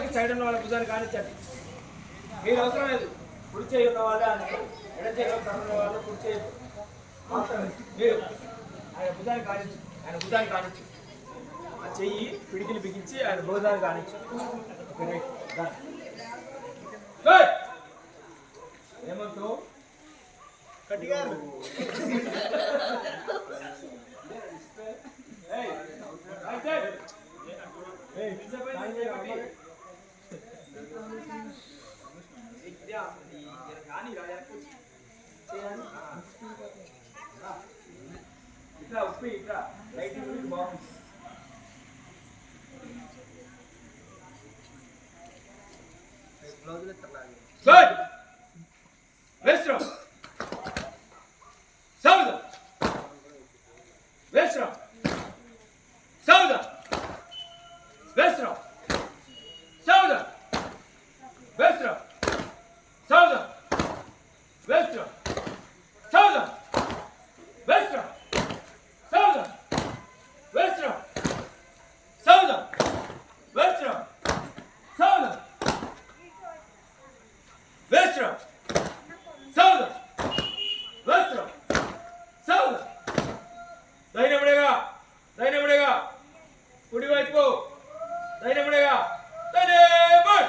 వాళ్ళకి సైడ్ ఉన్న వాళ్ళ భుజాన్ని కానిచ్చండి. మీరు అవసరం లేదు. కుడి చేయి ఉన్న వాళ్ళే అనుకోండి. ఎడ చేయి ఉన్న వాళ్ళు కుడి చేయి మాత్రమే. మీరు ఆయన భుజాన్ని కానిచ్చు, ఆయన భుజాన్ని కానిచ్చు. ఆ చెయ్యి పిడికిలు బిగించి ఆయన భుజాన్ని కానిచ్చు. ఏమంటూ కట్టిగారు ఇట్లా ఉప్పి ఇట్లా లైట్ బాగుంది. Good. Western. Southern. Western. Southern. Western. Southern. Western. Southern. Western. Southern. Western. Southern. Western. Southern. Western. Southern. Western, Southern, Western, Southern. ధైర్యముడిగా, ధైర్యముడిగా, కుడివైపు, ధైర్యముడిగా, ధైర్యముడు,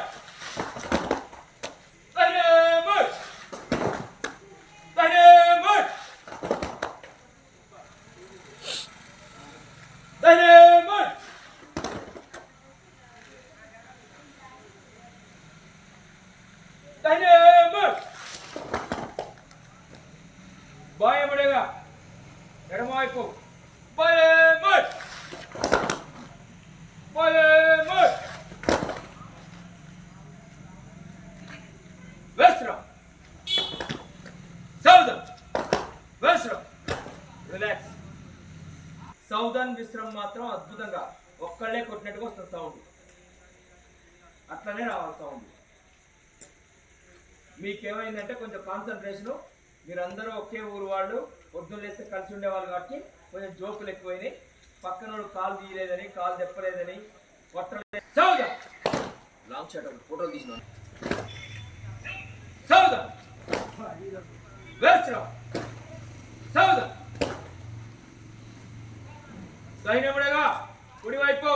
ధైర్యముడు, ధైర్యముడు, ధైర్యముడు. బాయముడిగా ఎడమవైపు బాయముడ్ బాయముడ్ western southern western relax. Southern విశ్రమ్ మాత్రం అద్భుతంగా ఒక్కళ్ళే కొట్టినట్టుగా వస్తుంది సౌండ్. అట్లనే రావాలి సౌండ్. మీకేమైందంటే కొంచెం కాన్సన్ట్రేషను. మీరందరూ ఒకే ఊరు వాళ్ళు, పొద్దున్న లేస్తే కలిసి ఉండేవాళ్ళు కాబట్టి కొంచెం జోకులు ఎక్కువైనాయి. పక్కన కాలు తీయలేదని, కాలు తెప్పలేదని, కొట్టలేదు. సౌదా లాంగ్ షాట్ ఫోటోలు తీసిన సౌదా వెస్ట్ సౌదా సైన్యముడగా కుడివైపు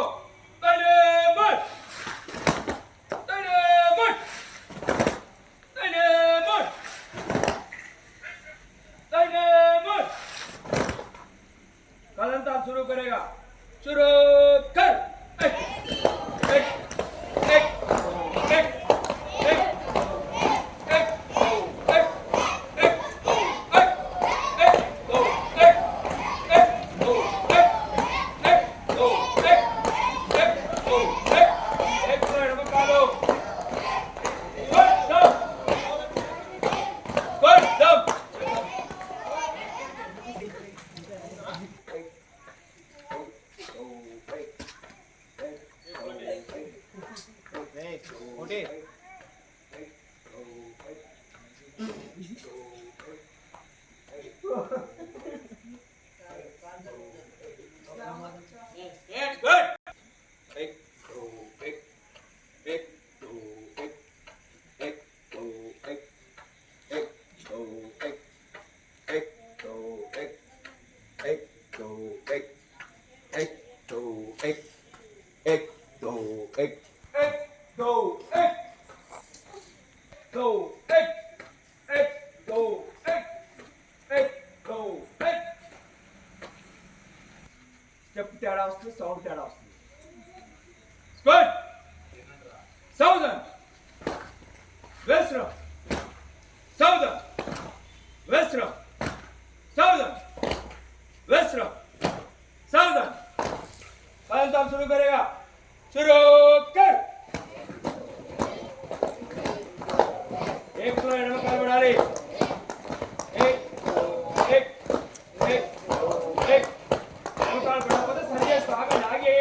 कदमताल शुरू करेगा, शुरू कर। एक एक एक एक एक एक एक एक एक दो एक एक दो एक एक दो एक एक दो एक एक साइड में कालो step తేడా వస్తుంది, సౌండ్ తేడా వస్తుంది. Good. Southern western southern western southern western southern. कदमताल शुरू करेगा, शुरू कर। एक तो एडम काल बढ़ा रही एक एक एक एक एडम काल बढ़ा पता सही है आगे आगे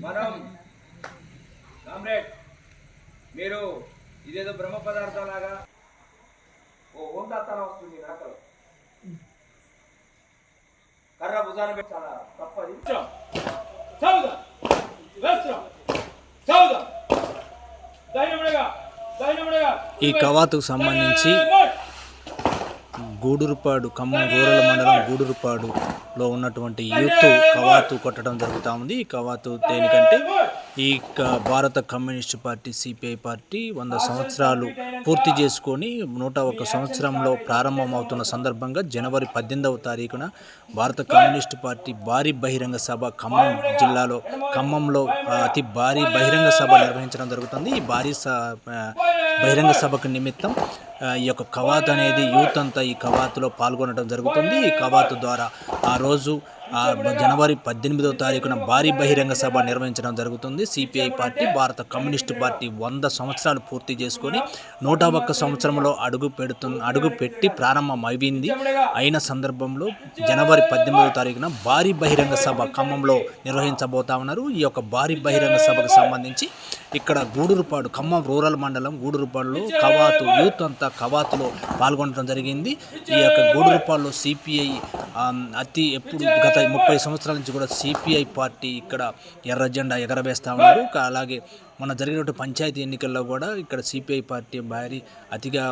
మనం కామ్రేడ్ మీరు ఇదేదో బ్రహ్మ పదార్థాలాగా ఓ ఓంతాతనం వస్తుంది నాకలో కర్ర భుజాన పెట్టాలా తప్పది చదువుదా వేస్తున్నాం చదువుదా దైనముడగా ఈ కవాతుకు సంబంధించి గూడూరుపాడు ఖమ్మం రూరల్ మండలం గూడూరుపాడులో ఉన్నటువంటి యూత్ కవాతు కొట్టడం జరుగుతూ ఉంది. ఈ కవాతు దేనికంటే ఈ భారత కమ్యూనిస్ట్ పార్టీ సిపిఐ పార్టీ 100 సంవత్సరాలు పూర్తి చేసుకొని 101 సంవత్సరంలో ప్రారంభమవుతున్న సందర్భంగా జనవరి 18వ తారీఖున భారత కమ్యూనిస్ట్ పార్టీ భారీ బహిరంగ సభ ఖమ్మం జిల్లాలో ఖమ్మంలో అతి భారీ బహిరంగ సభ నిర్వహించడం జరుగుతుంది. ఈ భారీ బహిరంగ సభకు నిమిత్తం ఈ యొక్క కవాతు అనేది యూత్ అంతా ఈ కవాతులో పాల్గొనడం జరుగుతుంది. ఈ కవాతు ద్వారా ఆ రోజు జనవరి 18వ తారీఖున భారీ బహిరంగ సభ నిర్వహించడం జరుగుతుంది. సిపిఐ పార్టీ భారత కమ్యూనిస్ట్ పార్టీ 100 సంవత్సరాలు పూర్తి చేసుకొని 101 సంవత్సరంలో అడుగుపెట్టి ప్రారంభం అయిన సందర్భంలో జనవరి 18వ తారీఖున భారీ బహిరంగ సభ ఖమ్మంలో నిర్వహించబోతా ఉన్నారు. ఈ యొక్క భారీ బహిరంగ సభకు సంబంధించి ఇక్కడ గూడూరుపాడు ఖమ్మం రూరల్ మండలం గూడూరుపాడులో కవాతు యూత్ అంతా కవాతులో పాల్గొనడం జరిగింది. ఈ యొక్క గూడూరుపాడులో సిపిఐ ఎప్పుడు గత 30 సంవత్సరాల నుంచి కూడా సిపిఐ పార్టీ ఇక్కడ ఎర్ర జెండా ఎగరవేస్తూ ఉన్నారు. అలాగే మన జరిగినటువంటి పంచాయతీ ఎన్నికల్లో కూడా ఇక్కడ సిపిఐ పార్టీ అతిగా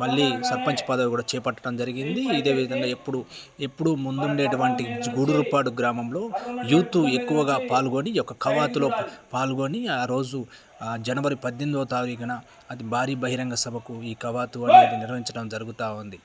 మళ్ళీ సర్పంచ్ పదవి కూడా చేపట్టడం జరిగింది. ఇదే విధంగా ఎప్పుడు ముందుండేటువంటి గూడూరుపాడు గ్రామంలో యూత్ ఎక్కువగా పాల్గొని ఈ యొక్క కవాతులో పాల్గొని ఆ రోజు జనవరి 18వ తారీఖున అతి భారీ బహిరంగ సభకు ఈ కవాతు అనేది నిర్వహించడం జరుగుతూ ఉంది.